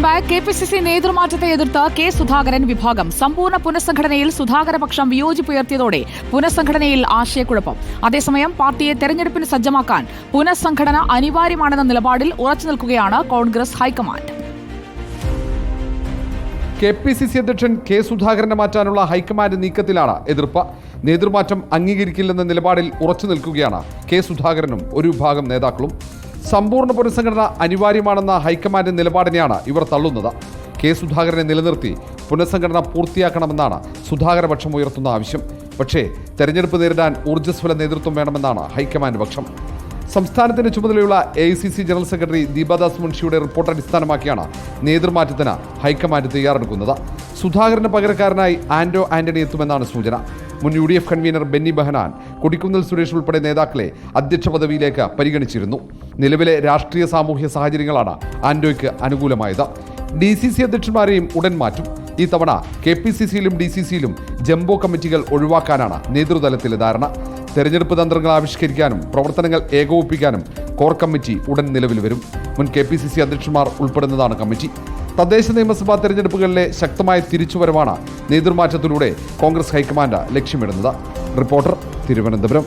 വാർത്തകളിലേക്ക് KPCC നേതൃമാറ്റത്തെ എതിർത്ത് K Sudhakaran വിഭാഗം സമ്പൂർണ്ണ പുനഃസംഘടനയിൽ സുധാകരപക്ഷം വിയോജിപ്പുയർത്തിയതോടെ പുനഃസംഘടനയിൽ ആശയക്കുഴപ്പം. അതേസമയം പാർട്ടിയെ തെരഞ്ഞെടുപ്പിന് സജ്ജമാക്കാൻ പുനഃസംഘടന അനിവാര്യമാണെന്ന നിലപാടിൽ ഉറച്ചു നിൽക്കുകയാണ് കോൺഗ്രസ് ഹൈക്കമാൻഡ്. KPCC അധ്യക്ഷൻ കെ സുധാകരനെ മാറ്റാനുള്ള ഹൈക്കമാൻഡ് നീക്കത്തിലാണ് എതിർപ്പ്. നേതൃമാറ്റം അംഗീകരിക്കില്ലെന്ന നിലപാടിൽ ഉറച്ചു നിൽക്കുകയാണ് കെ സുധാകരനും ഒരു വിഭാഗം നേതാക്കളും. സമ്പൂർണ്ണ പുനഃസംഘടന അനിവാര്യമാണെന്ന ഹൈക്കമാൻഡ് നിലപാടിനെയാണ് ഇവർ തള്ളുന്നത്. കെ സുധാകരനെ നിലനിർത്തി പുനഃസംഘടന പൂർത്തിയാക്കണമെന്നാണ് സുധാകരപക്ഷം ഉയർത്തുന്ന ആവശ്യം. പക്ഷേ തെരഞ്ഞെടുപ്പ് നേരിടാൻ ഊർജ്ജസ്വല നേതൃത്വം വേണമെന്നാണ് ഹൈക്കമാൻഡ് പക്ഷം. സംസ്ഥാനത്തിന് ചുമതലയുള്ള AICC ജനറൽ സെക്രട്ടറി ദീപാദാസ് മുൻഷിയുടെ റിപ്പോർട്ട് അടിസ്ഥാനമാക്കിയാണ് നേതൃമാറ്റത്തിന് ഹൈക്കമാൻഡ് തയ്യാറെടുക്കുന്നത്. സുധാകരന് പകരക്കാരനായി ആന്റോ ആന്റണി എത്തുമെന്നാണ് സൂചന. മുൻ UDF കൺവീനർ ബെന്നി ബെഹനാൻ, കൊടിക്കുന്നിൽ സുരേഷ് ഉൾപ്പെടെ നേതാക്കളെ അധ്യക്ഷ പദവിയിലേക്ക് പരിഗണിച്ചിരുന്നു. നിലവിലെ രാഷ്ട്രീയ സാമൂഹ്യ സാഹചര്യങ്ങളാണ് ആന്റോയ്ക്ക് അനുകൂലമായത്. DCC അധ്യക്ഷന്മാരെയും ഉടൻ മാറ്റും. ഈ തവണ KPCCയിലും DCCയിലും ജംബോ കമ്മിറ്റികൾ ഒഴിവാക്കാനാണ് നേതൃതലത്തിലെ ധാരണ. തെരഞ്ഞെടുപ്പ് തന്ത്രങ്ങൾ ആവിഷ്കരിക്കാനും പ്രവർത്തനങ്ങൾ ഏകോപിപ്പിക്കാനും കോർ കമ്മിറ്റി ഉടൻ നിലവിൽ വരും. മുൻ KPCC അധ്യക്ഷന്മാർ ഉൾപ്പെടുന്നതാണ് കമ്മിറ്റി. തദ്ദേശ നിയമസഭാ തെരഞ്ഞെടുപ്പുകളിലെ ശക്തമായ തിരിച്ചുവരവാണ് നേതൃമാറ്റത്തിലൂടെ കോൺഗ്രസ് ഹൈക്കമാൻഡ് ലക്ഷ്യമിടുന്നത്. റിപ്പോർട്ടർ, തിരുവനന്തപുരം.